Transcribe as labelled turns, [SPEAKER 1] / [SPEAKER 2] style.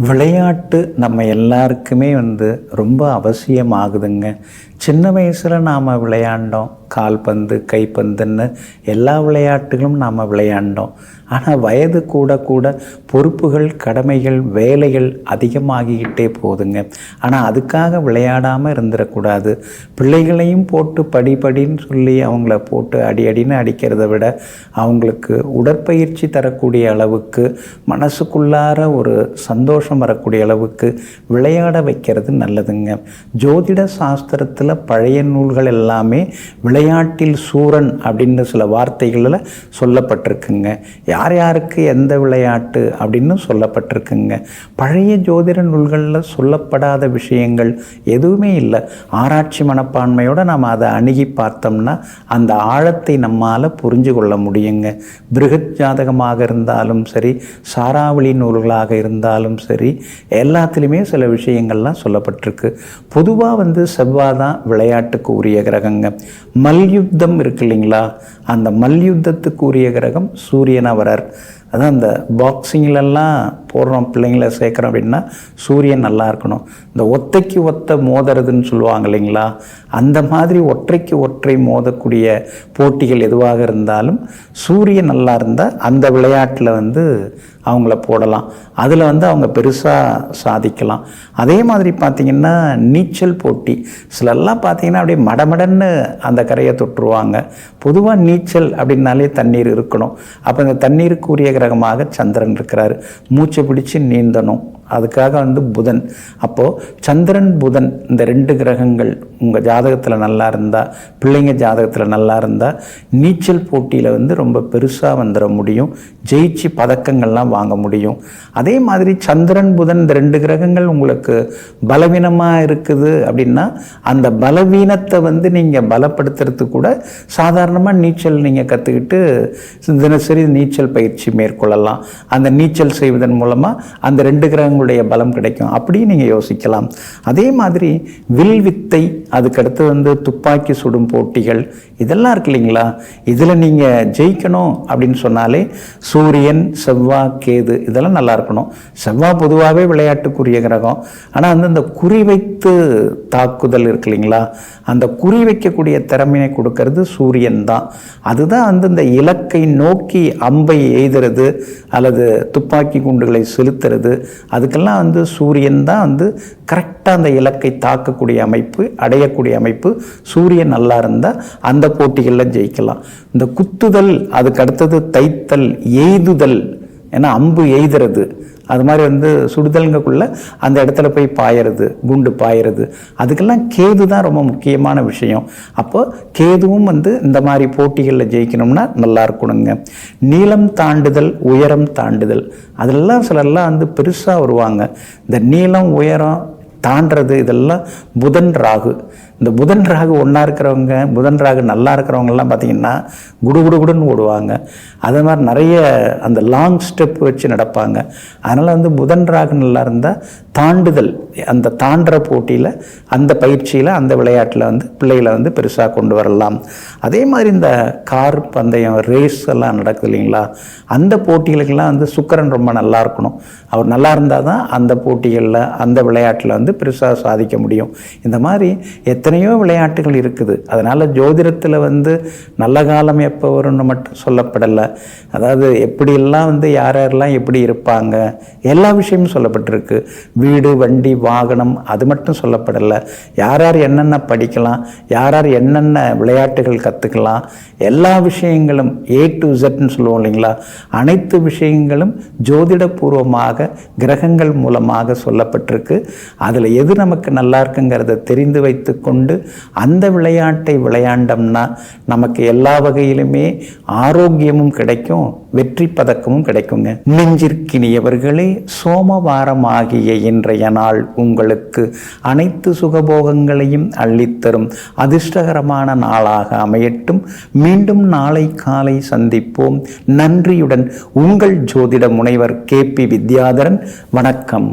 [SPEAKER 1] விளையாட்டு நம்ம எல்லாருக்குமே ரொம்ப அவசியமாகுதுங்க. சின்ன வயசில் நாம் விளையாண்டோம். கால்பந்து, கைப்பந்துன்னு எல்லா விளையாட்டுகளும் நாம் விளையாண்டோம். ஆனால் வயது கூட கூட பொறுப்புகள், கடமைகள், வேலைகள் அதிகமாகிக்கிட்டே போகுதுங்க. ஆனால் அதுக்காக விளையாடாமல் இருந்துடக்கூடாது. பிள்ளைகளையும் போட்டு படின்னு சொல்லி அவங்கள போட்டு அடின்னு அடிக்கிறத விட அவங்களுக்கு உடற்பயிற்சி தரக்கூடிய அளவுக்கு, மனசுக்குள்ளார ஒரு சந்தோஷம் வரக்கூடிய அளவுக்கு விளையாட வைக்கிறது நல்லதுங்க. ஜோதிட சாஸ்திரத்தில் பழைய நூல்கள் எல்லாமே விளையாட்டில் சூரன் அப்படின்னு சில வார்த்தைகளில் சொல்லப்பட்டிருக்குங்க. யார் யாருக்கு எந்த விளையாட்டு அப்படின்னு சொல்லப்பட்டிருக்குங்க. பழைய ஜோதிட நூல்களில் சொல்லப்படாத விஷயங்கள் எதுவுமே இல்லை. ஆராய்ச்சி மனப்பான்மையோடு நாம் அதை அணுகி பார்த்தோம்னா அந்த ஆழத்தை நம்மால் புரிஞ்சு கொள்ள முடியுங்க. பிருகத் ஜாதகமாக இருந்தாலும் சரி, சாராவளி நூல்களாக இருந்தாலும் சரி, எல்லாத்துலேயுமே சில விஷயங்கள்லாம் சொல்லப்பட்டிருக்கு. பொதுவாக செவ்வாய் தான் விளையாட்டுக்கு உரிய கிரகங்க. மல்யுத்தம் இருக்கு இல்லைங்களா, அந்த மல்யுத்தத்துக்கு உரிய கிரகம் சூரியனா வரார். அதான் இந்த பாக்ஸிங்லெல்லாம் போடுறோம், பிள்ளைங்களை சேர்க்குறோம் அப்படின்னா சூரியன் நல்லா இருக்கணும். இந்த ஒத்தைக்கு ஒத்த மோதுறதுன்னு சொல்லுவாங்க இல்லைங்களா, அந்த மாதிரி ஒற்றைக்கு ஒற்றை மோதக்கூடிய போட்டிகள் எதுவாக இருந்தாலும் சூரியன் நல்லா இருந்தால் அந்த விளையாட்டில் அவங்கள போடலாம். அதில் அவங்க பெருசாக சாதிக்கலாம். அதே மாதிரி பார்த்திங்கன்னா நீச்சல் போட்டி சிலெல்லாம் பார்த்திங்கன்னா அப்படியே மடமடன்னு அந்த கரையை தொட்டுருவாங்க. பொதுவாக நீச்சல் அப்படின்னாலே தண்ணீர் இருக்கணும். அப்போ இந்த தண்ணீருக்கு உரிய கிரகமாக சந்திரன் இருக்கிறார். மூச்சை பிடிச்சி நீந்தணும். அதுக்காக புதன். அப்போது சந்திரன் புதன் இந்த ரெண்டு கிரகங்கள் உங்கள் ஜாதகத்தில் நல்லா இருந்தால், பிள்ளைங்க ஜாதகத்தில் நல்லா இருந்தால் நீச்சல் போட்டியில் ரொம்ப பெருசாக வந்துட முடியும். ஜெயிச்சு பதக்கங்கள்லாம் வாங்க முடியும். அதே மாதிரி சந்திரன் புதன் இந்த ரெண்டு கிரகங்கள் உங்களுக்கு பலவீனமாக இருக்குது அப்படின்னா அந்த பலவீனத்தை நீங்கள் பலப்படுத்துறதுக்கு கூட சாதாரணமாக நீச்சல் நீங்கள் கற்றுக்கிட்டு தினசரி நீச்சல் பயிற்சி மேற்கொள்ளலாம். அந்த நீச்சல் செய்வதன் மூலமாக அந்த ரெண்டு கிரகங்களுடைய பலம் கிடைக்கும். அப்படியும் நீங்கள் யோசிக்கலாம். அதே மாதிரி வில் வித்தை, அதுக்கடுத்து துப்பாக்கி சுடும் போட்டிகள் இதெல்லாம் இருக்கு இல்லைங்களா, இதில் நீங்கள் ஜெயிக்கணும் அப்படின்னு சொன்னாலே சூரியன், செவ்வாய், கேது இதெல்லாம் நல்லா இருக்கணும். செவ்வாய் பொதுவாகவே விளையாட்டுக்குரிய கிரகம். ஆனால் இந்த குறிவைத்து தாக்குதல் இருக்கு இல்லைங்களா, அந்த குறி வைக்கக்கூடிய திறமையை கொடுக்கறது சூரியன் தான். அதுதான் இந்த இலக்கை நோக்கி அம்பை எய்துறது அல்லது துப்பாக்கி குண்டுகளை செலுத்துறது, அதுக்கெல்லாம் சூரியன் தான் கரெக்டாக அந்த இலக்கை தாக்கக்கூடிய அமைப்பு, அடையக்கூடிய அமைப்பு. சூரியன் நல்லா இருந்தால் அந்த போட்டிகளில் ஜெயிக்கலாம். இந்த குத்துதல், அதுக்கு அடுத்தது தைத்தல், எய்துதல், ஏன்னா அம்பு எய்துறது, அது மாதிரி சுடுதல்ங்கக்குள்ள அந்த இடத்துல போய் பாயறது, குண்டு பாயறது, அதுக்கெல்லாம் கேது தான் ரொம்ப முக்கியமான விஷயம். அப்போ கேதுவும் இந்த மாதிரி போட்டிகளில் ஜெயிக்கணும்னா நல்லா இருக்கணுங்க. நீளம் தாண்டுதல், உயரம் தாண்டுதல், அதெல்லாம் சிலர்லாம் பெருசாக வருவாங்க. இந்த நீளம், உயரம் தாண்டுறது இதெல்லாம் புதன் ராகு. இந்த புதன் ராகு ஒன்றா இருக்கிறவங்க, புதன் ராகு நல்லா இருக்கிறவங்கெல்லாம் பார்த்திங்கன்னா குடுகுடுன்னு ஓடுவாங்க. அதே மாதிரி நிறைய அந்த லாங் ஸ்டெப் வச்சு நடப்பாங்க. அதனால் புதன் ராகு நல்லா இருந்தால் தாண்டுதல், அந்த தாண்டுற போட்டியில், அந்த பயிற்சியில், அந்த விளையாட்டில் பிள்ளைகளை பெருசாக கொண்டு வரலாம். அதே மாதிரி இந்த கார் பந்தயம், ரேஸ் எல்லாம் நடக்குது இல்லைங்களா, அந்த போட்டிகளுக்கெல்லாம் சுக்கிரன் ரொம்ப நல்லா இருக்கணும். அவர் நல்லா இருந்தால் தான் அந்த போட்டிகளில், அந்த விளையாட்டில் பெருசாக சாதிக்க முடியும். இந்த மாதிரி எத்தனையோ விளையாட்டுகள் இருக்குது. அதனால் ஜோதிடத்தில் நல்ல காலம் எப்போ வரும்னு மட்டும் சொல்லப்படலை. அதாவது எப்படியெல்லாம் யாரெல்லாம் எப்படி இருப்பாங்க எல்லா விஷயமும் சொல்லப்பட்டிருக்கு. வீடு, வண்டி, வாகனம் அது மட்டும் சொல்லப்படலை. யார் யார் என்னென்ன படிக்கலாம், யார் யார் என்னென்ன விளையாட்டுகள் கற்றுக்கலாம், எல்லா விஷயங்களும் A to Zன்னு சொல்லுவோம் இல்லைங்களா, அனைத்து விஷயங்களும் ஜோதிடபூர்வமாக கிரகங்கள் மூலமாக சொல்லப்பட்டிருக்கு. அதில் எது நமக்கு நல்லா இருக்குங்கிறத தெரிந்து வைத்து கொண்டு அந்த விளையாட்டை விளையாண்டோம்னா நமக்கு எல்லா வகையிலுமே ஆரோக்கியமும் கிடைக்கும், வெற்றி பதக்கமும் கிடைக்குங்க. நெஞ்சிற்கினியவர்களே, சோமவாரமாகிய இன்றைய நாள் உங்களுக்கு அனைத்து சுகபோகங்களையும் அள்ளித்தரும் அதிர்ஷ்டகரமான நாளாக அமையட்டும். மீண்டும் நாளை காலை சந்திப்போம். நன்றியுடன் உங்கள் ஜோதிட முனைவர் KP வித்யாதரன். வணக்கம்.